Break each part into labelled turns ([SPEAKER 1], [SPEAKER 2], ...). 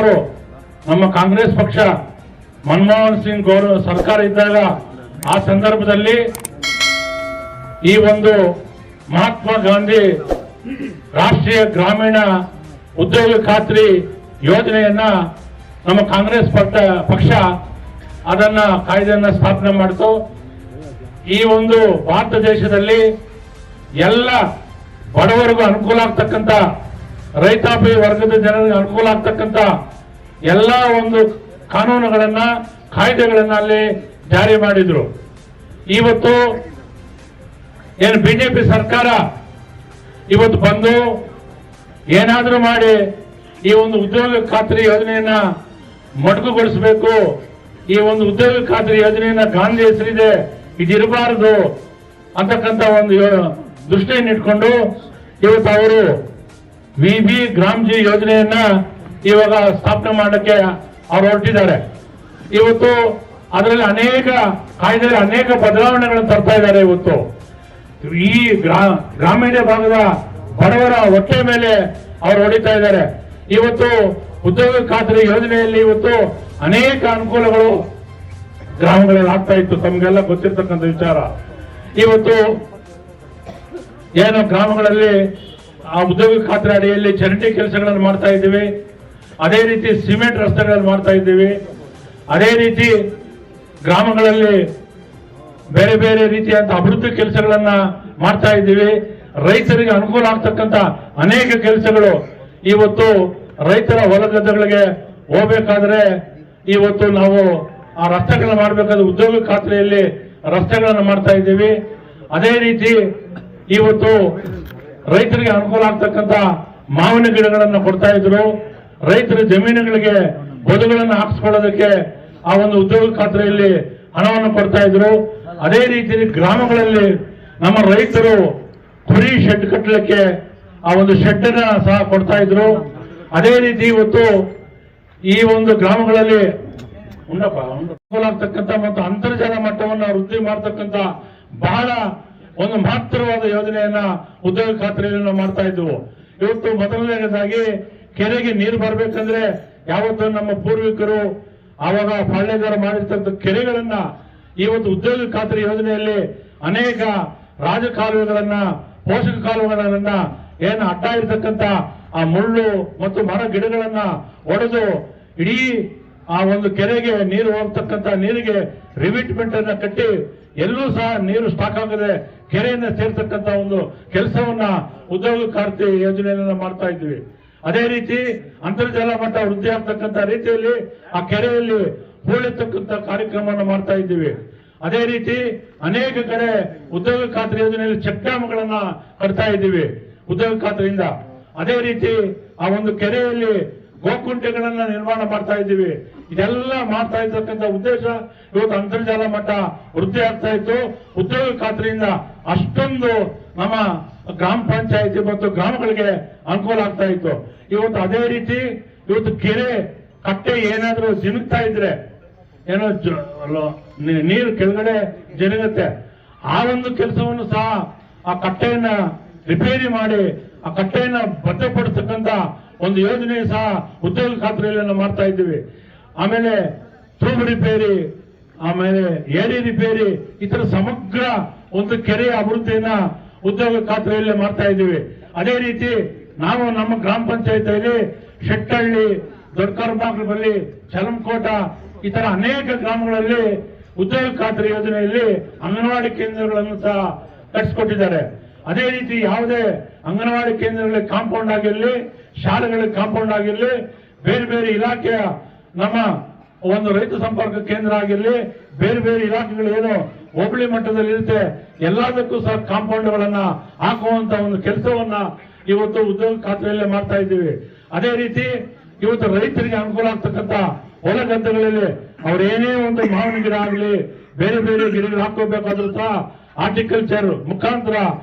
[SPEAKER 1] ಸುಮಾರು ನಮ್ಮ ಕಾಂಗ್ರೆಸ್ ಪಕ್ಷ ಮನಮೋಹನ್ ಸಿಂಗ್ ಸರ್ಕಾರ ಇದ್ದಾಗ ಆ ಸಂದರ್ಭದಲ್ಲಿ ಈ ಒಂದು ಮಹಾತ್ಮ ಗಾಂಧಿ ರಾಷ್ಟ್ರೀಯ ಗ್ರಾಮೀಣ ಉದ್ಯೋಗ ಖಾತ್ರಿ ಯೋಜನೆಯನ್ನ ನಮ್ಮ ಕಾಂಗ್ರೆಸ್ ಪಕ್ಷ ಅದನ್ನ ಕಾಯ್ದೆಯನ್ನ ಸ್ಥಾಪನೆ ಮಾಡಿತು. ಈ ಒಂದು ಭಾರತ ದೇಶದಲ್ಲಿ ಎಲ್ಲ ಬಡವರಿಗೂ ಅನುಕೂಲ ಆಗ್ತಕ್ಕಂಥ, ರೈತಾಪಿ ವರ್ಗದ ಜನರಿಗೆ ಅನುಕೂಲ ಆಗ್ತಕ್ಕಂಥ ಎಲ್ಲ ಒಂದು ಕಾನೂನುಗಳನ್ನ, ಕಾಯ್ದೆಗಳನ್ನ ಅಲ್ಲಿ ಜಾರಿ ಮಾಡಿದ್ರು. ಇವತ್ತು ಏನು ಬಿಜೆಪಿ ಸರ್ಕಾರ ಇವತ್ತು ಬಂದು ಏನಾದರೂ ಮಾಡಿ ಈ ಒಂದು ಉದ್ಯೋಗ ಖಾತ್ರಿ ಯೋಜನೆಯನ್ನ ಮೊಟಕುಗೊಳಿಸಬೇಕು, ಈ ಒಂದು ಉದ್ಯೋಗ ಖಾತ್ರಿ ಯೋಜನೆಯನ್ನ ಗಾಂಧಿ ಹೆಸರಿದೆ ಇದಿರಬಾರದು ಅಂತಕ್ಕಂಥ ಒಂದು ದೃಷ್ಟಿಯನ್ನು ಇಟ್ಕೊಂಡು ಇವತ್ತು ಅವರು ವಿಬಿ ಗ್ರಾಮ್ಜಿ ಯೋಜನೆಯನ್ನ ಇವಾಗ ಸ್ಥಾಪನೆ ಮಾಡಕ್ಕೆ ಅವರು ಹೊರಟಿದ್ದಾರೆ. ಇವತ್ತು ಅದರಲ್ಲಿ ಅನೇಕ ಕಾಯ್ದೆ, ಅನೇಕ ಬದಲಾವಣೆಗಳನ್ನು ತರ್ತಾ ಇದ್ದಾರೆ. ಇವತ್ತು ಈ ಗ್ರಾಮೀಣ ಭಾಗದ ಬಡವರ ಹೊಟ್ಟೆ ಮೇಲೆ ಅವರು ಹೊಡಿತಾ ಇದ್ದಾರೆ. ಇವತ್ತು ಉದ್ಯೋಗ ಖಾತ್ರಿ ಯೋಜನೆಯಲ್ಲಿ ಇವತ್ತು ಅನೇಕ ಅನುಕೂಲಗಳು ಗ್ರಾಮಗಳಲ್ಲಿ ಆಗ್ತಾ ಇತ್ತು, ತಮಗೆಲ್ಲ ಗೊತ್ತಿರ್ತಕ್ಕಂಥ ವಿಚಾರ. ಇವತ್ತು ಏನು ಗ್ರಾಮಗಳಲ್ಲಿ ಆ ಉದ್ಯೋಗ ಖಾತ್ರಿ ಅಡಿಯಲ್ಲಿ ಚರಂಡಿ ಕೆಲಸಗಳನ್ನು ಮಾಡ್ತಾ ಇದ್ದೀವಿ, ಅದೇ ರೀತಿ ಸಿಮೆಂಟ್ ರಸ್ತೆಗಳನ್ನು ಮಾಡ್ತಾ ಇದ್ದೀವಿ, ಅದೇ ರೀತಿ ಗ್ರಾಮಗಳಲ್ಲಿ ಬೇರೆ ಬೇರೆ ರೀತಿಯಾದ ಅಭಿವೃದ್ಧಿ ಕೆಲಸಗಳನ್ನ ಮಾಡ್ತಾ ಇದ್ದೀವಿ. ರೈತರಿಗೆ ಅನುಕೂಲ ಆಗ್ತಕ್ಕಂಥ ಅನೇಕ ಕೆಲಸಗಳು ಇವತ್ತು ರೈತರ ಹೊಲ ಗದ್ದೆಗಳಿಗೆ ಹೋಗ್ಬೇಕಾದ್ರೆ ಇವತ್ತು ನಾವು ಆ ರಸ್ತೆಗಳನ್ನ ಮಾಡಬೇಕಾದ್ರೆ ಉದ್ಯೋಗ ಖಾತ್ರಿಯಲ್ಲಿ ರಸ್ತೆಗಳನ್ನು ಮಾಡ್ತಾ ಇದ್ದೀವಿ. ಅದೇ ರೀತಿ ಇವತ್ತು ರೈತರಿಗೆ ಅನುಕೂಲ ಆಗ್ತಕ್ಕಂಥ ಮಾವಿನ ಗಿಡಗಳನ್ನು ಕೊಡ್ತಾ ಇದ್ರು. ರೈತರ ಜಮೀನುಗಳಿಗೆ ಬದುಗಳನ್ನು ಹಾಕಿಸ್ಕೊಳ್ಳೋದಕ್ಕೆ ಆ ಒಂದು ಉದ್ಯೋಗ ಖಾತ್ರಿಯಲ್ಲಿ ಹಣವನ್ನು ಕೊಡ್ತಾ ಇದ್ರು. ಅದೇ ರೀತಿ ಗ್ರಾಮಗಳಲ್ಲಿ ನಮ್ಮ ರೈತರು ಕುರಿ ಶೆಡ್ ಕಟ್ಟಲಿಕ್ಕೆ ಆ ಒಂದು ಶೆಡ್ ಅನ್ನ ಸಹ ಕೊಡ್ತಾ ಇದ್ರು. ಅದೇ ರೀತಿ ಇವತ್ತು ಈ ಒಂದು ಗ್ರಾಮಗಳಲ್ಲಿ ಆಗ್ತಕ್ಕಂಥ ಮತ್ತು ಅಂತರ್ಜಲ ಮಟ್ಟವನ್ನು ವೃದ್ಧಿ ಮಾಡತಕ್ಕಂಥ ಬಹಳ ಒಂದು ಮಹತ್ತರವಾದ ಯೋಜನೆಯನ್ನ ಉದ್ಯೋಗ ಖಾತ್ರಿಯಲ್ಲಿ ನಾವು ಮಾಡ್ತಾ ಇದ್ವು. ಇವತ್ತು ಮೊದಲನೇದಾಗಿ ಕೆರೆಗೆ ನೀರು ಬರಬೇಕಂದ್ರೆ ಯಾವತ್ತು ನಮ್ಮ ಪೂರ್ವಿಕರು ಆವಾಗ ಪಾಳ್ಯಗಾರ ಮಾಡಿರ್ತಕ್ಕಂಥ ಕೆರೆಗಳನ್ನ ಇವತ್ತು ಉದ್ಯೋಗ ಖಾತ್ರಿ ಯೋಜನೆಯಲ್ಲಿ ಅನೇಕ ರಾಜಕಾಲುವೆಗಳನ್ನ, ಪೋಷಕ ಕಾಲುವೆಗಳನ್ನ ಏನು ಅಡ್ಡ ಇರತಕ್ಕಂಥ ಆ ಮುಳ್ಳು ಮತ್ತು ಮರ ಗಿಡಗಳನ್ನ ಒಡೆದು ಇಡೀ ಆ ಒಂದು ಕೆರೆಗೆ ನೀರು ಹೋಗ್ತಕ್ಕಂಥ ನೀರಿಗೆ ರಿವಿಟ್ಮೆಂಟ್ ಅನ್ನ ಕಟ್ಟಿ ಎಲ್ಲೂ ಸಹ ನೀರು ಸ್ಟಾಕ್ ಆಗದೆ ಕೆರೆಯನ್ನ ಸೇರ್ತಕ್ಕಂಥ ಒಂದು ಕೆಲಸವನ್ನ ಉದ್ಯೋಗ ಖಾತ್ರಿ ಯೋಜನೆಯನ್ನ ಮಾಡ್ತಾ ಇದ್ವಿ. ಅದೇ ರೀತಿ ಅಂತರ್ಜಲ ಮಟ್ಟ ವೃದ್ಧಿ ಆಗ್ತಕ್ಕಂಥ ರೀತಿಯಲ್ಲಿ ಆ ಕೆರೆಯಲ್ಲಿ ಹೂಳೆತ್ತಕ್ಕಂಥ ಕಾರ್ಯಕ್ರಮವನ್ನು ಮಾಡ್ತಾ ಇದ್ದೀವಿ. ಅದೇ ರೀತಿ ಅನೇಕ ಕಡೆ ಉದ್ಯೋಗ ಖಾತ್ರಿ ಯೋಜನೆಯಲ್ಲಿ ಚೆಕ್ ಡ್ಯಾಮ್ಗಳನ್ನ ಕಟ್ತಾ ಇದ್ದೀವಿ ಉದ್ಯೋಗ ಖಾತ್ರಿಯಿಂದ. ಅದೇ ರೀತಿ ಆ ಒಂದು ಕೆರೆಯಲ್ಲಿ ಗೋಕುಂಟೆಗಳನ್ನ ನಿರ್ಮಾಣ ಮಾಡ್ತಾ ಇದ್ದೀವಿ. ಇದೆಲ್ಲ ಮಾಡ್ತಾ ಇರ್ತಕ್ಕಂಥ ಉದ್ದೇಶ ಇವತ್ತು ಅಂತರ್ಜಲ ಮಟ್ಟ ವೃದ್ಧಿ ಆಗ್ತಾ ಇತ್ತು ಉದ್ಯೋಗ ಖಾತ್ರಿಯಿಂದ. ಅಷ್ಟೊಂದು ನಮ್ಮ ಗ್ರಾಮ ಪಂಚಾಯಿತಿ ಮತ್ತು ಗ್ರಾಮಗಳಿಗೆ ಅನುಕೂಲ ಆಗ್ತಾ ಇತ್ತು. ಇವತ್ತು ಅದೇ ರೀತಿ ಇವತ್ತು ಕೆರೆ ಕಟ್ಟೆ ಏನಾದ್ರೂ ಜಿನುಗ್ತಾ ಇದ್ರೆ ಏನೋ ನೀರು ಕೆಳಗಡೆ ಜರುಗುತ್ತೆ, ಆ ಒಂದು ಕೆಲಸವನ್ನು ಸಹ ಆ ಕಟ್ಟೆಯನ್ನ ರಿಪೇರಿ ಮಾಡಿ ಆ ಕಟ್ಟೆಯನ್ನ ಭದ್ರಪಡಿಸತಕ್ಕಂಥ ಒಂದು ಯೋಜನೆ ಸಹ ಉದ್ಯೋಗ ಖಾತ್ರಿಯಲ್ಲಿ ನಾವು ಮಾಡ್ತಾ ಇದ್ದೀವಿ. ಆಮೇಲೆ ತೂಬು ರಿಪೇರಿ, ಆಮೇಲೆ ಏರಿ ರಿಪೇರಿ, ಈ ತರ ಸಮಗ್ರ ಒಂದು ಕೆರೆಯ ಅಭಿವೃದ್ಧಿಯನ್ನ ಉದ್ಯೋಗ ಖಾತ್ರಿಯಲ್ಲಿ ಮಾಡ್ತಾ ಇದ್ದೀವಿ. ಅದೇ ರೀತಿ ನಾವು ನಮ್ಮ ಗ್ರಾಮ ಪಂಚಾಯತಿಯಲ್ಲಿ ಶೆಟ್ಟಹಳ್ಳಿ, ದೊಡ್ಡಕರ್ಮಾಕಲಬಲ್ಲಿ, ಚಲಮಕೋಟ ಈ ತರ ಅನೇಕ ಗ್ರಾಮಗಳಲ್ಲಿ ಉದ್ಯೋಗ ಖಾತ್ರಿ ಯೋಜನೆಯಲ್ಲಿ ಅಂಗನವಾಡಿ ಕೇಂದ್ರಗಳನ್ನು ಸಹ ಕಟ್ಟಿಸಿಕೊಟ್ಟಿದ್ದಾರೆ. ಅದೇ ರೀತಿ ಯಾವುದೇ ಅಂಗನವಾಡಿ ಕೇಂದ್ರಗಳಿಗೆ ಕಾಂಪೌಂಡ್ ಆಗಿರಲಿ, ಶಾಲೆಗಳಿಗೆ ಕಾಂಪೌಂಡ್ ಆಗಿರಲಿ, ಬೇರೆ ಬೇರೆ ಇಲಾಖೆಯ ನಮ್ಮ ಒಂದು ರೈತ ಸಂಪರ್ಕ ಕೇಂದ್ರ ಆಗಿರಲಿ, ಬೇರೆ ಬೇರೆ ಇಲಾಖೆಗಳು ಏನು ಹೋಬಳಿ ಮಟ್ಟದಲ್ಲಿ ಇರುತ್ತೆ ಎಲ್ಲದಕ್ಕೂ ಸಹ ಕಾಂಪೌಂಡ್ಗಳನ್ನ ಹಾಕುವಂತ ಒಂದು ಕೆಲಸವನ್ನ ಇವತ್ತು ಉದ್ಯೋಗ ಖಾತ್ರಿಯಲ್ಲೇ ಮಾಡ್ತಾ ಇದ್ದೀವಿ. ಅದೇ ರೀತಿ ಇವತ್ತು ರೈತರಿಗೆ ಅನುಕೂಲ ಆಗ್ತಕ್ಕಂಥ ಹೊಲ ಗದ್ದೆಗಳಲ್ಲಿ ಅವ್ರೇನೇ ಒಂದು ಮಾವಿನ ಗಿಡ ಆಗಲಿ, ಬೇರೆ ಬೇರೆ ಗಿಡಗಳು ಹಾಕೋಬೇಕಾದ್ರೂ ಸಹ ಹಾರ್ಟಿಕಲ್ಚರ್ ಮುಖಾಂತರ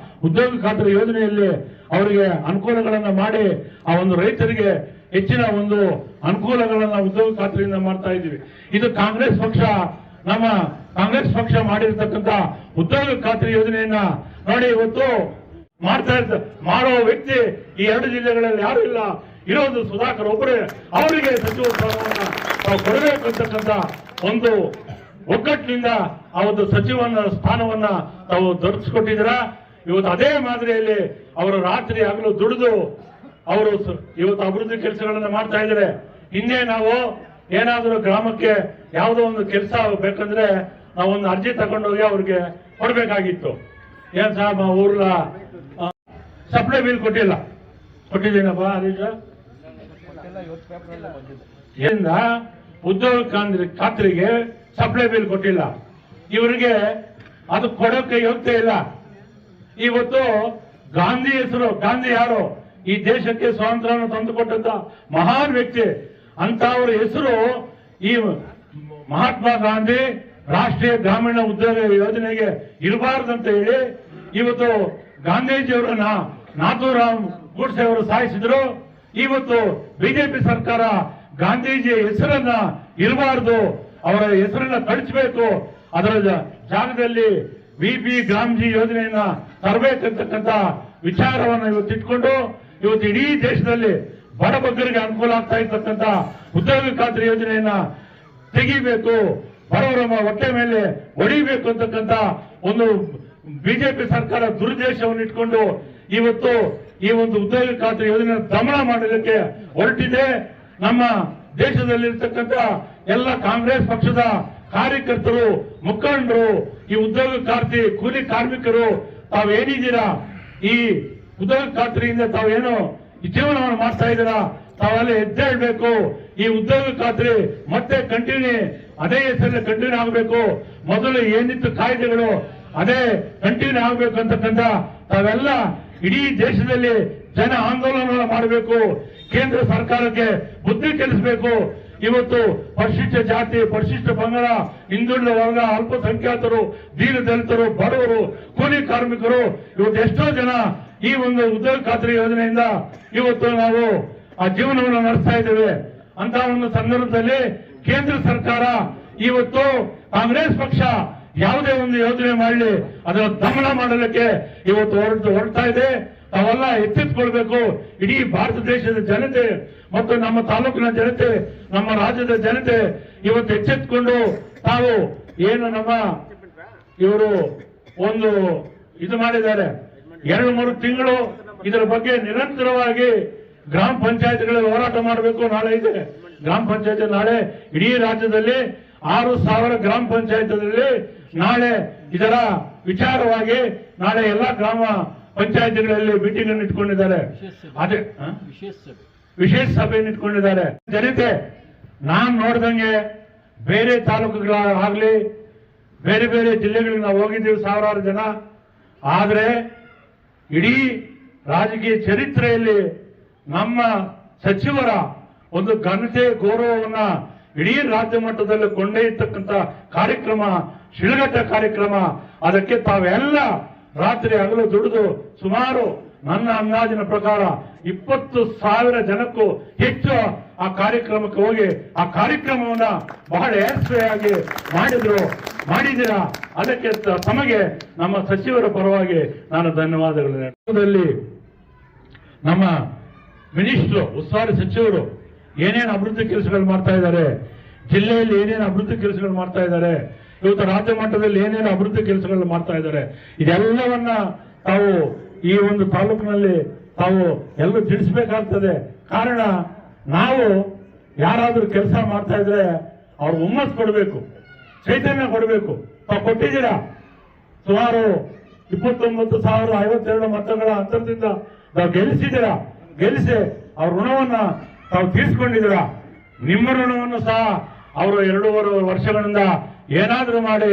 [SPEAKER 1] ಉದ್ಯೋಗ ಖಾತ್ರಿ ಯೋಜನೆಯಲ್ಲಿ ಅವರಿಗೆ ಅನುಕೂಲಗಳನ್ನ ಮಾಡಿ ಆ ಒಂದು ರೈತರಿಗೆ ಹೆಚ್ಚಿನ ಒಂದು ಅನುಕೂಲಗಳನ್ನ ಉದ್ಯೋಗ ಖಾತ್ರಿಯಿಂದ ಮಾಡ್ತಾ ಇದ್ದೀವಿ. ಇದು ಕಾಂಗ್ರೆಸ್ ಪಕ್ಷ, ನಮ್ಮ ಕಾಂಗ್ರೆಸ್ ಪಕ್ಷ ಮಾಡಿರ್ತಕ್ಕಂಥ ಉದ್ಯೋಗ ಖಾತ್ರಿ ಯೋಜನೆಯನ್ನ ನೋಡಿ ಇವತ್ತು ಮಾಡ್ತಾ ಮಾಡೋ ವ್ಯಕ್ತಿ ಈ ಎರಡು ಜಿಲ್ಲೆಗಳಲ್ಲಿ ಯಾರು ಇಲ್ಲ. ಇರೋದು ಸುಧಾಕರ್ ಒಬ್ಬರೇ. ಅವರಿಗೆ ಸಚಿವ ಸ್ಥಾನವನ್ನ ನಾವು ಕೊಡಬೇಕು ಅಂತಕ್ಕಂಥ ಒಂದು ಒಗ್ಗಟ್ಟಿನಿಂದ ಆ ಒಂದು ಸಚಿವನ ಸ್ಥಾನವನ್ನ ತಾವು ದೊರಕಿಸಿಕೊಟ್ಟಿದ್ದೀರಾ. ಇವತ್ತು ಅದೇ ಮಾದರಿಯಲ್ಲಿ ಅವರು ರಾತ್ರಿ ಹಗಲು ದುಡಿದು ಅವರು ಇವತ್ತು ಅಭಿವೃದ್ಧಿ ಕೆಲಸಗಳನ್ನ ಮಾಡ್ತಾ ಇದ್ದಾರೆ. ಹಿಂದೆ ನಾವು ಏನಾದರೂ ಗ್ರಾಮಕ್ಕೆ ಯಾವುದೋ ಒಂದು ಕೆಲಸ ಬೇಕಂದ್ರೆ ನಾವೊಂದು ಅರ್ಜಿ ತಗೊಂಡೋಗಿ ಅವ್ರಿಗೆ ಕೊಡ್ಬೇಕಾಗಿತ್ತು. ಏನ್ ಸಾಹೇಬ್ ಊರ್ಲ ಸಪ್ಲೈ ಬಿಲ್ ಕೊಟ್ಟಿಲ್ಲ, ಕೊಟ್ಟಿದ್ದೀನಪ್ಪ ಹರೀಶ. ಏನಿಂದ ಉದ್ಯೋಗ ಖಾತ್ರಿಗೆ ಸಪ್ಲೈ ಬಿಲ್ ಕೊಟ್ಟಿಲ್ಲ. ಇವರಿಗೆ ಅದು ಕೊಡೋಕೆ ಯೋಗ್ಯತೆ ಇಲ್ಲ. ಇವತ್ತು ಗಾಂಧಿ ಹೆಸರು, ಗಾಂಧಿ ಯಾರು? ಈ ದೇಶಕ್ಕೆ ಸ್ವಾತಂತ್ರ್ಯವನ್ನು ತಂದುಕೊಟ್ಟಂತ ಮಹಾನ್ ವ್ಯಕ್ತಿ. ಅಂತ ಅವರ ಹೆಸರು ಈ ಮಹಾತ್ಮ ಗಾಂಧಿ ರಾಷ್ಟ್ರೀಯ ಗ್ರಾಮೀಣ ಉದ್ಯೋಗ ಯೋಜನೆಗೆ ಇರಬಾರ್ದಂತ ಹೇಳಿ ಇವತ್ತು ಗಾಂಧೀಜಿಯವರನ್ನ ನಾಥೂರಾಮ್ ಗೂಡ್ಸೆ ಅವರು ಸಾಯಿಸಿದ್ರು. ಇವತ್ತು ಬಿಜೆಪಿ ಸರ್ಕಾರ ಗಾಂಧೀಜಿ ಹೆಸರನ್ನ ಇರಬಾರ್ದು, ಅವರ ಹೆಸರನ್ನ ಕಳಿಸಬೇಕು, ಅದರ ಜಾಗದಲ್ಲಿ ವಿಪಿ ಗ್ರಾಮ್ಜಿ ಯೋಜನೆಯನ್ನ ತರಬೇಕಂತಕ್ಕಂಥ ವಿಚಾರವನ್ನು ಇವತ್ತು ಇಟ್ಕೊಂಡು ಇವತ್ತು ಇಡೀ ದೇಶದಲ್ಲಿ ಬಡಬಗ್ಗರಿಗೆ ಅನುಕೂಲ ಆಗ್ತಾ ಇರ್ತಕ್ಕಂಥ ಉದ್ಯೋಗ ಖಾತ್ರಿ ಯೋಜನೆಯನ್ನ ತೆಗಿಬೇಕು, ಬಡವರ ಹೊಟ್ಟೆ ಮೇಲೆ ಹೊಡಿಬೇಕು ಅಂತಕ್ಕಂಥ ಒಂದು ಬಿಜೆಪಿ ಸರ್ಕಾರ ದುರುದ್ದೇಶವನ್ನು ಇಟ್ಕೊಂಡು ಇವತ್ತು ಈ ಒಂದು ಉದ್ಯೋಗ ಖಾತ್ರಿ ಯೋಜನೆ ದಮನ ಮಾಡಲಿಕ್ಕೆ ಹೊರಟಿದೆ. ನಮ್ಮ ದೇಶದಲ್ಲಿರ್ತಕ್ಕಂಥ ಎಲ್ಲ ಕಾಂಗ್ರೆಸ್ ಪಕ್ಷದ ಕಾರ್ಯಕರ್ತರು, ಮುಖಂಡರು, ಈ ಉದ್ಯೋಗ ಖಾತ್ರಿ ಕೂಲಿ ಕಾರ್ಮಿಕರು ತಾವೇನಿದ್ದೀರಾ, ಈ ಉದ್ಯೋಗ ಖಾತ್ರಿಯಿಂದ ತಾವೇನು ಈ ಜೀವನವನ್ನು ಮಾಡ್ತಾ ಇದ್ದೀರಾ, ತಾವೆಲ್ಲ ಎದ್ದೇಳ್ಬೇಕು. ಈ ಉದ್ಯೋಗ ಖಾತ್ರಿ ಮತ್ತೆ ಕಂಟಿನ್ಯೂ ಅದೇ ಹೆಸರಲ್ಲಿ ಕಂಟಿನ್ಯೂ ಆಗಬೇಕು. ಮೊದಲು ಏನಿತ್ತು ಕಾಯ್ದೆಗಳು ಅದೇ ಕಂಟಿನ್ಯೂ ಆಗಬೇಕು ಅಂತಕ್ಕಂಥ ತಾವೆಲ್ಲ ಇಡೀ ದೇಶದಲ್ಲಿ ಜನ ಆಂದೋಲನ ಮಾಡಬೇಕು. ಕೇಂದ್ರ ಸರ್ಕಾರಕ್ಕೆ ಬುದ್ಧಿ ಕಲಿಸಬೇಕು. ಇವತ್ತು ಪರಿಶಿಷ್ಟ ಜಾತಿ, ಪರಿಶಿಷ್ಟ ಪಂಗಡ, ಹಿಂದುಳಿದ ವರ್ಗ, ಅಲ್ಪಸಂಖ್ಯಾತರು, ದೀನ ದಲಿತರು, ಬಡವರು, ಕೂಲಿ ಕಾರ್ಮಿಕರು ಇವತ್ತು ಎಷ್ಟೋ ಜನ ಈ ಒಂದು ಉದ್ಯೋಗ ಖಾತ್ರಿ ಯೋಜನೆಯಿಂದ ಇವತ್ತು ನಾವು ಆ ಜೀವನವನ್ನು ನಡೆಸ್ತಾ ಇದ್ದೇವೆ. ಅಂತ ಒಂದು ಸಂದರ್ಭದಲ್ಲಿ ಕೇಂದ್ರ ಸರ್ಕಾರ ಇವತ್ತು ಕಾಂಗ್ರೆಸ್ ಪಕ್ಷ ಯಾವುದೇ ಒಂದು ಯೋಜನೆ ಮಾಡಲಿ ಅದರ ದಮನ ಮಾಡಲಿಕ್ಕೆ ಇವತ್ತು ಹೊರಡ್ತಾ ಇದೆ. ತಾವೆಲ್ಲ ಎಚ್ಚೆತ್ತುಕೊಳ್ಬೇಕು. ಇಡೀ ಭಾರತ ದೇಶದ ಜನತೆ ಮತ್ತು ನಮ್ಮ ತಾಲೂಕಿನ ಜನತೆ, ನಮ್ಮ ರಾಜ್ಯದ ಜನತೆ ಇವತ್ತು ಎಚ್ಚೆತ್ತುಕೊಂಡು ತಾವು ಏನು ನಮ್ಮ ಇವರು ಒಂದು ಇದು ಮಾಡಿದ್ದಾರೆ, 2-3 ತಿಂಗಳು ಇದರ ಬಗ್ಗೆ ನಿರಂತರವಾಗಿ ಗ್ರಾಮ ಪಂಚಾಯತ್ಗಳಲ್ಲಿ ಹೋರಾಟ ಮಾಡಬೇಕು. ನಾಳೆ ಇದೆ ಗ್ರಾಮ ಪಂಚಾಯತ್, ನಾಳೆ ಇಡೀ ರಾಜ್ಯದಲ್ಲಿ 6,000 ಗ್ರಾಮ ಪಂಚಾಯತ್ಗಳಲ್ಲಿ ನಾಳೆ ಇದರ ವಿಚಾರವಾಗಿ ನಾಳೆ ಎಲ್ಲಾ ಗ್ರಾಮ ಪಂಚಾಯತ್ಗಳಲ್ಲಿ ಮೀಟಿಂಗ್ ಅನ್ನು ಇಟ್ಕೊಂಡಿದ್ದಾರೆ. ಅದೇ ವಿಶೇಷ ಸಭೆಯನ್ನು ಇಟ್ಕೊಂಡಿದ್ದಾರೆ. ಜನತೆ ನಾನ್ ನೋಡ್ದಂಗೆ ಬೇರೆ ತಾಲೂಕುಗಳಾಗ್ಲಿ ಬೇರೆ ಬೇರೆ ಜಿಲ್ಲೆಗಳಿಗೆ ನಾವು ಹೋಗಿದ್ದೀವಿ, ಸಾವಿರಾರು ಜನ. ಆದ್ರೆ ಇಡೀ ರಾಜಕೀಯ ಚರಿತ್ರೆಯಲ್ಲಿ ನಮ್ಮ ಸಚಿವರ ಒಂದು ಘನತೆ, ಗೌರವವನ್ನ ಇಡೀ ರಾಜ್ಯ ಮಟ್ಟದಲ್ಲಿ ಕೊಂಡೊಯ್ಯತಕ್ಕಂಥ ಕಾರ್ಯಕ್ರಮ ಶಿಳಘಟ್ಟ ಕಾರ್ಯಕ್ರಮ. ಅದಕ್ಕೆ ತಾವೆಲ್ಲ ರಾತ್ರಿ ಹಗಲು ದುಡಿದು ಸುಮಾರು ನನ್ನ ಅಂದಾಜಿನ ಪ್ರಕಾರ 20,000 ಜನಕ್ಕೂ ಹೆಚ್ಚು ಆ ಕಾರ್ಯಕ್ರಮಕ್ಕೆ ಹೋಗಿ ಆ ಕಾರ್ಯಕ್ರಮವನ್ನ ಬಹಳ ಯಶಸ್ವಿಯಾಗಿ ಮಾಡಿದ್ದೀರಾ. ಅದಕ್ಕೆ ತಮಗೆ ನಮ್ಮ ಸಚಿವರ ಪರವಾಗಿ ನಾನು ಧನ್ಯವಾದಗಳು. ನಮ್ಮ ಮಿನಿಸ್ಟ್ರು, ಉಸ್ತುವಾರಿ ಸಚಿವರು ಏನೇನು ಅಭಿವೃದ್ಧಿ ಕೆಲಸಗಳು ಮಾಡ್ತಾ ಇದ್ದಾರೆ, ಜಿಲ್ಲೆಯಲ್ಲಿ ಏನೇನು ಅಭಿವೃದ್ಧಿ ಕೆಲಸಗಳು ಮಾಡ್ತಾ ಇದ್ದಾರೆ, ಇವತ್ತು ರಾಜ್ಯ ಮಟ್ಟದಲ್ಲಿ ಏನೇನು ಅಭಿವೃದ್ಧಿ ಕೆಲಸಗಳು ಮಾಡ್ತಾ ಇದ್ದಾರೆ, ಇದೆಲ್ಲವನ್ನ ತಾವು ಈ ಒಂದು ತಾಲೂಕಿನಲ್ಲಿ ತಾವು ಎಲ್ಲರೂ ತಿಳಿಸಬೇಕಾಗ್ತದೆ. ಕಾರಣ ನಾವು ಯಾರಾದ್ರೂ ಕೆಲಸ ಮಾಡ್ತಾ ಇದ್ರೆ ಅವ್ರು ಹುಮ್ಮಸ್ ಕೊಡಬೇಕು, ಚೈತನ್ಯ ಕೊಡಬೇಕು. ತಾವು ಕೊಟ್ಟಿದ್ದೀರಾ. ಸುಮಾರು 29,052 ಮತಗಳ ಅಂತರದಿಂದ ತಾವು ಗೆಲ್ಲಿಸಿದ್ದೀರಾ. ಗೆಲ್ಲಿಸಿ ಅವ್ರ ಋಣವನ್ನ ತಾವು ತೀರಿಸಿಕೊಂಡಿದ್ದೀರಾ. ನಿಮ್ಮ ಋಣವನ್ನು ಸಹ ಅವರು 2.5 ವರ್ಷಗಳಿಂದ ಏನಾದರೂ ಮಾಡಿ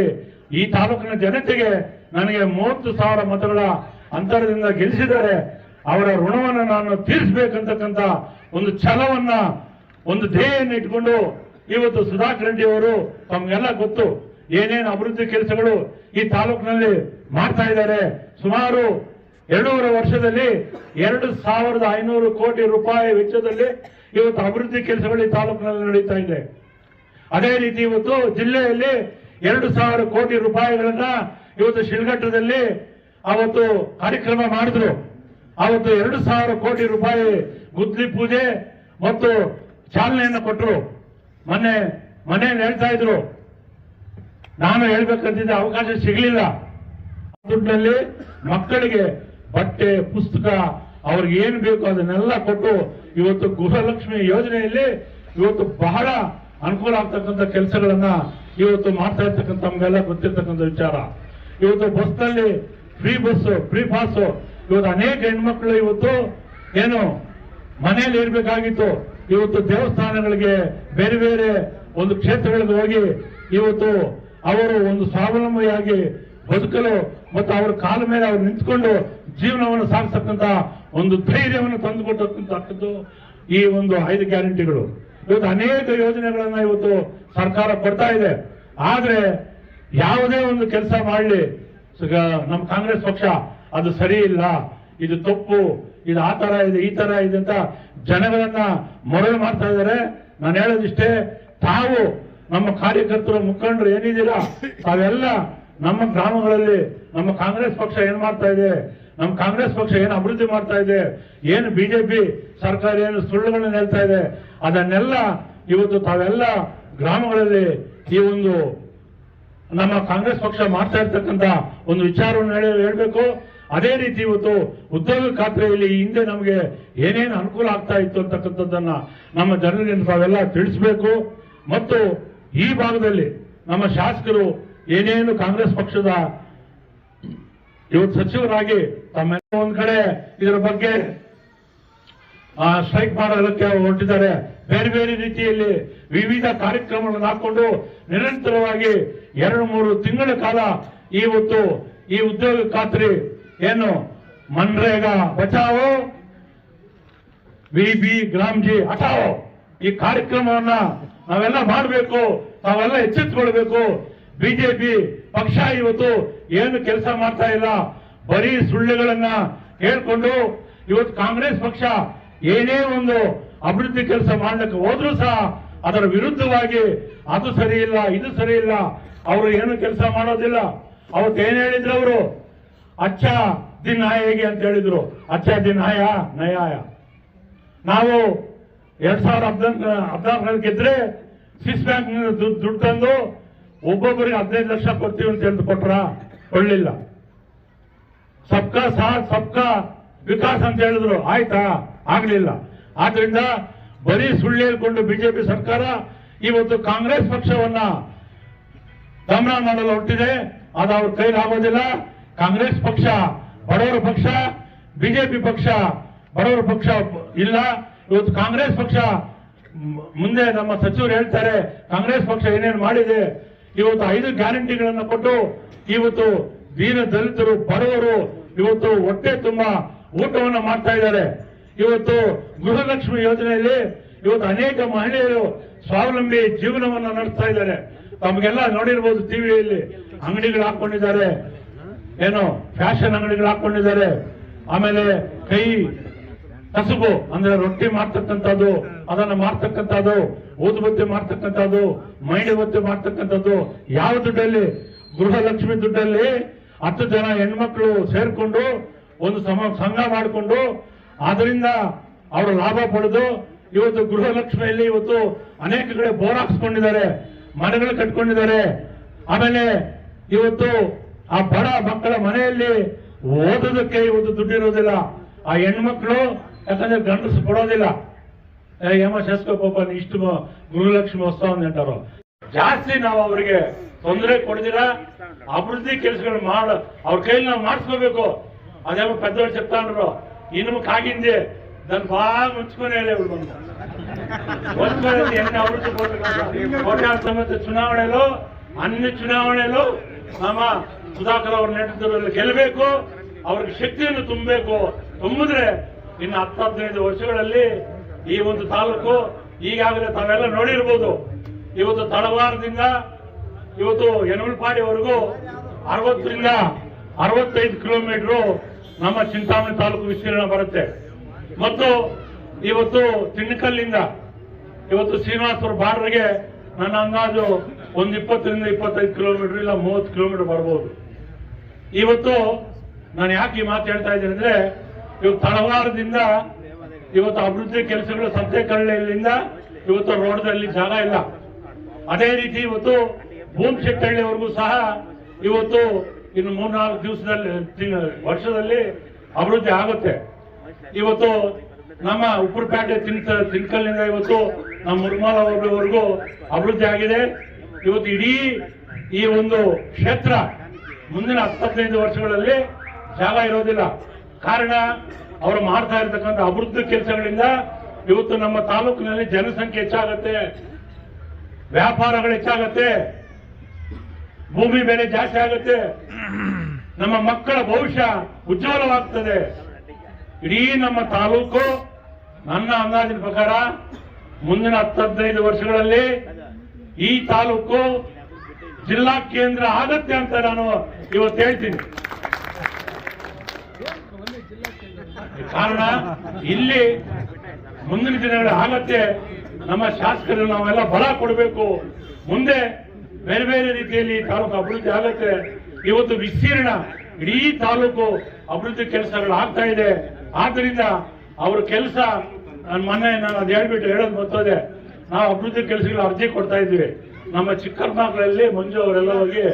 [SPEAKER 1] ಈ ತಾಲೂಕಿನ ಜನತೆಗೆ ನನಗೆ 30,000 ಮತಗಳ ಅಂತರದಿಂದ ಗೆಲ್ಲಿಸಿದ್ದಾರೆ. ಅವರ ಋಣವನ್ನು ನಾನು ತೀರಿಸಬೇಕಂತಕ್ಕಂಥ ಒಂದು ಛಲವನ್ನ, ಒಂದು ಧ್ಯೇಯನ್ನು ಇಟ್ಕೊಂಡು ಇವತ್ತು ಸುಧಾಕರ್ ರೆಡ್ಡಿ ಅವರು, ತಮಗೆಲ್ಲ ಗೊತ್ತು ಏನೇನು ಅಭಿವೃದ್ಧಿ ಕೆಲಸಗಳು ಈ ತಾಲೂಕಿನಲ್ಲಿ ಮಾಡ್ತಾ ಇದ್ದಾರೆ. ಸುಮಾರು 2.5 ವರ್ಷದಲ್ಲಿ 2,500 ಕೋಟಿ ರೂಪಾಯಿ ವೆಚ್ಚದಲ್ಲಿ ಇವತ್ತು ಅಭಿವೃದ್ಧಿ ಕೆಲಸಗಳು ಈ ತಾಲೂಕಿನಲ್ಲಿ ನಡೀತಾ ಇದೆ. ಅದೇ ರೀತಿ ಇವತ್ತು ಜಿಲ್ಲೆಯಲ್ಲಿ 2,000 ಕೋಟಿ ರೂಪಾಯಿಗಳನ್ನ ಇವತ್ತು ಶಿಳಘಟ್ಟದಲ್ಲಿ ಅವತ್ತು ಕಾರ್ಯಕ್ರಮ ಮಾಡಿದ್ರು. ಅವತ್ತು 2,000 ಕೋಟಿ ರೂಪಾಯಿ ಗುದ್ಲಿ ಪೂಜೆ ಮತ್ತು ಚಾಲನೆಯನ್ನು ಕೊಟ್ಟರು. ಮನೆಯಲ್ಲಿ ಹೇಳ್ತಾ ಇದ್ರು, ನಾನು ಹೇಳ್ಬೇಕಂತಿದ್ದ ಅವಕಾಶ ಸಿಗಲಿಲ್ಲ. ದುಡ್ಡಲ್ಲಿ ಮಕ್ಕಳಿಗೆ ಬಟ್ಟೆ ಪುಸ್ತಕ ಅವ್ರಿಗೆ ಏನು ಬೇಕು ಅದನ್ನೆಲ್ಲ ಕೊಟ್ಟು ಇವತ್ತು ಗೃಹಲಕ್ಷ್ಮಿ ಯೋಜನೆಯಲ್ಲಿ ಇವತ್ತು ಬಹಳ ಅನುಕೂಲ ಆಗ್ತಕ್ಕಂಥ ಕೆಲಸಗಳನ್ನ ಇವತ್ತು ಮಾಡ್ತಾ ಇರ್ತಕ್ಕಂಥ ನಮ್ಗೆಲ್ಲ ಗೊತ್ತಿರ್ತಕ್ಕಂಥ ವಿಚಾರ. ಇವತ್ತು ಬಸ್ನಲ್ಲಿ ಫ್ರೀ ಪಾಸ್ ಇವತ್ತು ಅನೇಕ ಹೆಣ್ಮಕ್ಳು ಇವತ್ತು ಏನು ಮನೆಯಲ್ಲಿ ಇರಬೇಕಾಗಿತ್ತು, ಇವತ್ತು ದೇವಸ್ಥಾನಗಳಿಗೆ ಬೇರೆ ಬೇರೆ ಒಂದು ಕ್ಷೇತ್ರಗಳಿಗೆ ಹೋಗಿ ಇವತ್ತು ಅವರು ಒಂದು ಸ್ವಾವಲಂಬಿಯಾಗಿ ಬದುಕಲು ಮತ್ತು ಅವರ ಕಾಲ ಮೇಲೆ ಅವರು ನಿಂತ್ಕೊಂಡು ಜೀವನವನ್ನು ಸಾಗಿಸತಕ್ಕಂಥ ಒಂದು ಧೈರ್ಯವನ್ನು ತಂದುಕೊಟ್ಟಂತಕ್ಕದ್ದು ಈ ಒಂದು 5 ಗ್ಯಾರಂಟಿಗಳು. ಇವತ್ತು ಅನೇಕ ಯೋಜನೆಗಳನ್ನ ಇವತ್ತು ಸರ್ಕಾರ ಕೊಡ್ತಾ ಇದೆ. ಆದ್ರೆ ಯಾವುದೇ ಒಂದು ಕೆಲಸ ಮಾಡಲಿ ನಮ್ಮ ಕಾಂಗ್ರೆಸ್ ಪಕ್ಷ ಅದು ಸರಿ ಇಲ್ಲ, ಇದು ತಪ್ಪು, ಇದು ಆ ತರ ಇದೆ ಈ ತರ ಇದೆ ಅಂತ ಜನಗಳನ್ನ ಮರಳು ಮಾಡ್ತಾ ಇದ್ದಾರೆ. ನಾನು ಹೇಳೋದಿಷ್ಟೇ, ತಾವು ನಮ್ಮ ಕಾರ್ಯಕರ್ತರು ಮುಖಂಡರು ಏನಿದ್ದೀರಾ ತಾವೆಲ್ಲ ನಮ್ಮ ಗ್ರಾಮಗಳಲ್ಲಿ ನಮ್ಮ ಕಾಂಗ್ರೆಸ್ ಪಕ್ಷ ಏನ್ ಮಾಡ್ತಾ ಇದೆ, ನಮ್ಮ ಕಾಂಗ್ರೆಸ್ ಪಕ್ಷ ಏನು ಅಭಿವೃದ್ಧಿ ಮಾಡ್ತಾ ಇದೆ, ಏನು ಬಿಜೆಪಿ ಸರ್ಕಾರ ಏನು ಸುಳ್ಳುಗಳನ್ನ ಹೇಳ್ತಾ ಇದೆ, ಅದನ್ನೆಲ್ಲ ಇವತ್ತು ತಾವೆಲ್ಲ ಗ್ರಾಮಗಳಲ್ಲಿ ಈ ಒಂದು ನಮ್ಮ ಕಾಂಗ್ರೆಸ್ ಪಕ್ಷ ಮಾಡ್ತಾ ಇರ್ತಕ್ಕಂಥ ಒಂದು ವಿಚಾರವನ್ನು ಹೇಳ್ಬೇಕು. ಅದೇ ರೀತಿ ಇವತ್ತು ಉದ್ಯೋಗ ಖಾತ್ರಿಯಲ್ಲಿ ಹಿಂದೆ ನಮಗೆ ಏನೇನು ಅನುಕೂಲ ಆಗ್ತಾ ಇತ್ತು ಅಂತಕ್ಕಂಥದ್ದನ್ನ ನಮ್ಮ ಜನರಿಗೆ ತಾವೆಲ್ಲ ತಿಳಿಸಬೇಕು. ಮತ್ತು ಈ ಭಾಗದಲ್ಲಿ ನಮ್ಮ ಶಾಸಕರು ಏನೇನು ಕಾಂಗ್ರೆಸ್ ಪಕ್ಷದ ಇವತ್ತು ಸಚಿವರಾಗಿ ತಮ್ಮೆಲ್ಲ ಒಂದ್ ಕಡೆ ಇದರ ಬಗ್ಗೆ ಸ್ಟ್ರೈಕ್ ಮಾಡೋದಕ್ಕೆ ಹೊರಟಿದ್ದಾರೆ. ಬೇರೆ ಬೇರೆ ರೀತಿಯಲ್ಲಿ ವಿವಿಧ ಕಾರ್ಯಕ್ರಮಗಳನ್ನು ಹಾಕೊಂಡು ನಿರಂತರವಾಗಿ 2-3 ತಿಂಗಳ ಕಾಲ ಇವತ್ತು ಈ ಉದ್ಯೋಗ ಖಾತ್ರಿ ಏನು ಮನ್ರೇಗಾ ಬಚಾವೋ ವಿಬಿ ಗ್ರಾಮ್ಜಿ ಹಟಾವೋ ಈ ಕಾರ್ಯಕ್ರಮವನ್ನ ನಾವೆಲ್ಲ ಮಾಡಬೇಕು, ನಾವೆಲ್ಲ ಎಚ್ಚೆತ್ತುಕೊಳ್ಬೇಕು. ಬಿಜೆಪಿ ಪಕ್ಷ ಇವತ್ತು ಏನು ಕೆಲಸ ಮಾಡ್ತಾ ಇಲ್ಲ, ಬರೀ ಸುಳ್ಳುಗಳನ್ನ ಹೇಳ್ಕೊಂಡು ಇವತ್ತು ಕಾಂಗ್ರೆಸ್ ಪಕ್ಷ ಏನೇ ಒಂದು ಅಭಿವೃದ್ಧಿ ಕೆಲಸ ಮಾಡ್ಲಿಕ್ಕೆ ಹೋದ್ರೂ ಸಹ ಅದರ ವಿರುದ್ಧವಾಗಿ ಅದು ಸರಿ ಇಲ್ಲ ಇದು ಸರಿ ಇಲ್ಲ, ಅವರು ಏನು ಕೆಲಸ ಮಾಡೋದಿಲ್ಲ. ಅವತ್ತು ಏನ್ ಹೇಳಿದ್ರು ಅವರು, ಅಚ್ಚಾ ದಿನ ಹೇಗೆ ಅಂತ ಹೇಳಿದ್ರು, ಅಚ್ಚಾ ದಿನ ನಯಾಯ. ನಾವು 2014 ಗೆದ್ರೆ ಸ್ವಿಸ್ ಬ್ಯಾಂಕ್ ದುಡ್ಡು ತಂದು ಒಬ್ಬೊಬ್ಬರಿಗೆ 15 ಲಕ್ಷ ಕೊಡ್ತೀವಿ ಅಂತ ಹೇಳಿದು ಕೊಡ್ಲಿಲ್ಲ. ಸಬ್ಕಾ ಸಾಥ್ ಸಬ್ಕಾ ವಿಕಾಸ್ ಅಂತ ಹೇಳಿದ್ರು, ಆಯ್ತಾ, ಆಗ್ಲಿಲ್ಲ. ಆದ್ರಿಂದ ಬರೀ ಸುಳ್ಳು ಹೇಳ್ಕೊಂಡು ಬಿಜೆಪಿ ಸರ್ಕಾರ ಇವತ್ತು ಕಾಂಗ್ರೆಸ್ ಪಕ್ಷವನ್ನ ದಮನ ಮಾಡಲು ಹೊರಟಿದೆ. ಅದು ಅವ್ರ ಕೈಲಿ ಆಗೋದಿಲ್ಲ. ಕಾಂಗ್ರೆಸ್ ಪಕ್ಷ ಬಡವರ ಪಕ್ಷ, ಬಿಜೆಪಿ ಪಕ್ಷ ಬಡವರ ಪಕ್ಷ ಇಲ್ಲ. ಇವತ್ತು ಕಾಂಗ್ರೆಸ್ ಪಕ್ಷ ಮುಂದೆ ನಮ್ಮ ಸಚಿವರು ಹೇಳ್ತಾರೆ, ಕಾಂಗ್ರೆಸ್ ಪಕ್ಷ ಏನೇನು ಮಾಡಿದೆ, ಇವತ್ತು 5 ಗ್ಯಾರಂಟಿಗಳನ್ನು ಕೊಟ್ಟು ಇವತ್ತು ದೀನ ದಲಿತರು ಬಡವರು ಇವತ್ತು ಹೊಟ್ಟೆ ತುಂಬಾ ಊಟವನ್ನು ಮಾಡ್ತಾ ಇದ್ದಾರೆ. ಇವತ್ತು ಗೃಹಲಕ್ಷ್ಮಿ ಯೋಜನೆಯಲ್ಲಿ ಇವತ್ತು ಅನೇಕ ಮಹಿಳೆಯರು ಸ್ವಾವಲಂಬಿ ಜೀವನವನ್ನು ನಡೆಸ್ತಾ ಇದ್ದಾರೆ. ತಮಗೆಲ್ಲ ನೋಡಿರ್ಬೋದು ಟಿವಿಯಲ್ಲಿ, ಅಂಗಡಿಗಳು ಹಾಕೊಂಡಿದ್ದಾರೆ, ಏನು ಫ್ಯಾಷನ್ ಅಂಗಡಿಗಳು ಹಾಕೊಂಡಿದ್ದಾರೆ. ಆಮೇಲೆ ಕೈ ಕಸುಬು ಅಂದ್ರೆ ರೊಟ್ಟಿ ಮಾಡ್ತಕ್ಕಂಥದ್ದು, ಅದನ್ನ ಮಾಡ್ತಕ್ಕಂಥದ್ದು, ಊದುಬತ್ತಿ ಮಾಡ್ತಕ್ಕಂಥದ್ದು, ಮೈಂಡಿಬತ್ತಿ ಮಾಡ್ತಕ್ಕಂಥದ್ದು. ಯಾವ ದುಡ್ಡಲ್ಲಿ? ಗೃಹಲಕ್ಷ್ಮಿ ದುಡ್ಡಲ್ಲಿ 10 ಜನ ಹೆಣ್ಮಕ್ಳು ಸೇರ್ಕೊಂಡು ಒಂದು ಸಂಘ ಮಾಡಿಕೊಂಡು ಅದರಿಂದ ಅವರು ಲಾಭ ಪಡೆದು ಇವತ್ತು ಗೃಹಲಕ್ಷ್ಮಿಯಲ್ಲಿ ಇವತ್ತು ಅನೇಕ ಕಡೆ ಬೋರ್ ಹಾಕ್ಸ್ಕೊಂಡಿದ್ದಾರೆ, ಮನೆಗಳು ಕಟ್ಕೊಂಡಿದ್ದಾರೆ. ಆಮೇಲೆ ಇವತ್ತು ಆ ಬಡ ಮಕ್ಕಳ ಮನೆಯಲ್ಲಿ ಓದೋದಕ್ಕೆ ಇವತ್ತು ದುಡ್ಡಿರೋದಿಲ್ಲ. ಆ ಹೆಣ್ಮಕ್ಳು ಯಾಕಂದ್ರೆ ಗಂಡಸು ಕೊಡೋದಿಲ್ಲ. ಏಮ ಶಾಸಕ ಇಷ್ಟು ಗೃಹಲಕ್ಷ್ಮಿ ಉತ್ಸವ ನೆಂಟಾರೋ ಜಾಸ್ತಿ ನಾವು ಅವರಿಗೆ ತೊಂದರೆ ಕೊಡ್ದಿರ ಅಭಿವೃದ್ಧಿ ಕೆಲಸಗಳು ಅವ್ರ ಕೈಲಿ ನಾವು ಮಾಡಿಸ್ಕೋಬೇಕು. ಅದೇಮೋ ಪೆದ್ದೋಳು చెప్తాండ్రు, ಇನ್ನು ಕಾಗಿಂದೆ దాన్ని బాగా ಮುಂಚ್ಕೊನೇಲೆ ఎన్ని అభివృద్ధి కోటాల సమేత ಚುನಾವಣೆಲು అన్ని ಚುನಾವಣೆಲು ನಮ್ಮ ಸುಧಾಕರ್ ಅವ್ರ ನೇತೃತ್ವದಲ್ಲಿ ಗೆಲ್ಲಬೇಕು, ಅವ್ರಿಗೆ ಶಕ್ತಿಯನ್ನು ತುಂಬಬೇಕು. ತುಂಬಿದ್ರೆ ಇನ್ನು 10-15 ವರ್ಷಗಳಲ್ಲಿ ಈ ಒಂದು ತಾಲೂಕು ಈಗಾಗಲೇ ತಾವೆಲ್ಲ ನೋಡಿರ್ಬೋದು. ಇವತ್ತು ತಳವಾರದಿಂದ ಇವತ್ತು ಯನಮಲಪಾಡಿವರೆಗೂ 60ರಿಂದ 65 ಕಿಲೋಮೀಟರ್ ನಮ್ಮ ಚಿಂತಾಮಣಿ ತಾಲೂಕು ವಿಸ್ತೀರ್ಣ ಬರುತ್ತೆ. ಮತ್ತು ಇವತ್ತು ತಿಣ್ಣಕಲ್ಲಿಂದ ಇವತ್ತು ಶ್ರೀನಿವಾಸಪುರ ಬಾರ್ಡರ್ಗೆ ನನ್ನ ಅಂದಾಜು ಒಂದು 20ರಿಂದ 25 ಕಿಲೋಮೀಟರ್ ಇಲ್ಲ 30 ಕಿಲೋಮೀಟರ್ ಬರ್ಬೋದು. ಇವತ್ತು ನಾನು ಯಾಕೆ ಈ ಮಾತು ಹೇಳ್ತಾ ಇದ್ದೀನಿ ಅಂದ್ರೆ, ಇವತ್ತು ತಳವಾರದಿಂದ ಇವತ್ತು ಅಭಿವೃದ್ಧಿ ಕೆಲಸಗಳು ಸಂತೆಕಳ್ಳಿಯಿಂದ ಇವತ್ತು ರೋಡ್ದಲ್ಲಿ ಜಾಗ ಇಲ್ಲ. ಅದೇ ರೀತಿ ಇವತ್ತು ಭೂಮಶೆಟ್ಟಹಳ್ಳಿವರೆಗೂ ಸಹ ಇವತ್ತು ಇನ್ನು 3-4 ದಿವಸದಲ್ಲಿ ವರ್ಷದಲ್ಲಿ ಅಭಿವೃದ್ಧಿ ಆಗುತ್ತೆ. ಇವತ್ತು ನಮ್ಮ ಉಪ್ಪರಪೇಟೆ ತಿನ್ಕಲ್ನಿಂದ ಇವತ್ತು ನಮ್ಮ ಮುರುಮಾಲ ಹೋಗುವವರೆಗೂ ಅಭಿವೃದ್ಧಿ ಆಗಿದೆ. ಇವತ್ತು ಇಡೀ ಈ ಒಂದು ಕ್ಷೇತ್ರ ಮುಂದಿನ 10-15 ವರ್ಷಗಳಲ್ಲಿ ಜಾಗ ಇರೋದಿಲ್ಲ. ಕಾರಣ ಅವರು ಮಾಡ್ತಾ ಇರತಕ್ಕಂಥ ಅಭಿವೃದ್ಧಿ ಕೆಲಸಗಳಿಂದ ಇವತ್ತು ನಮ್ಮ ತಾಲೂಕಿನಲ್ಲಿ ಜನಸಂಖ್ಯೆ ಹೆಚ್ಚಾಗತ್ತೆ, ವ್ಯಾಪಾರಗಳು ಹೆಚ್ಚಾಗತ್ತೆ, ಭೂಮಿ ಬೆಲೆ ಜಾಸ್ತಿ ಆಗುತ್ತೆ, ನಮ್ಮ ಮಕ್ಕಳ ಭವಿಷ್ಯ ಉಜ್ವಲವಾಗ್ತದೆ. ಇಡೀ ನಮ್ಮ ತಾಲೂಕು ನನ್ನ ಅಂದಾಜಿನ ಪ್ರಕಾರ ಮುಂದಿನ 10-15 ವರ್ಷಗಳಲ್ಲಿ ಈ ತಾಲೂಕು ಜಿಲ್ಲಾ ಕೇಂದ್ರ ಆಗತ್ತೆ ಅಂತ ನಾನು ಇವತ್ತು ಹೇಳ್ತೀನಿ. ಕಾರಣ ಇಲ್ಲಿ ಮುಂದಿನ ದಿನಗಳು ಆಗತ್ತೆ. ನಮ್ಮ ಶಾಸಕರು ನಾವೆಲ್ಲ ಬಲ ಕೊಡಬೇಕು. ಮುಂದೆ ಬೇರೆ ಬೇರೆ ರೀತಿಯಲ್ಲಿ ತಾಲೂಕು ಅಭಿವೃದ್ಧಿ ಆಗತ್ತೆ. ಇವತ್ತು ವಿಸ್ತೀರ್ಣ ಇಡೀ ತಾಲೂಕು ಅಭಿವೃದ್ಧಿ ಕೆಲಸಗಳು ಆಗ್ತಾ ಇದೆ. ಆದ್ದರಿಂದ ಅವ್ರ ಕೆಲಸ ಮೊನ್ನೆ ನಾನು ಅದು ಹೇಳೋದು ಬರ್ತದೆ. ನಾವು ಅಭಿವೃದ್ಧಿ ಕೆಲಸಗಳು ಅರ್ಜಿ ಕೊಡ್ತಾ ಇದ್ವಿ. ನಮ್ಮ ಚಿಕ್ಕಮಕ್ಕಳಲ್ಲಿ ಮಂಜು ಅವರೆಲ್ಲ ಹೋಗಿ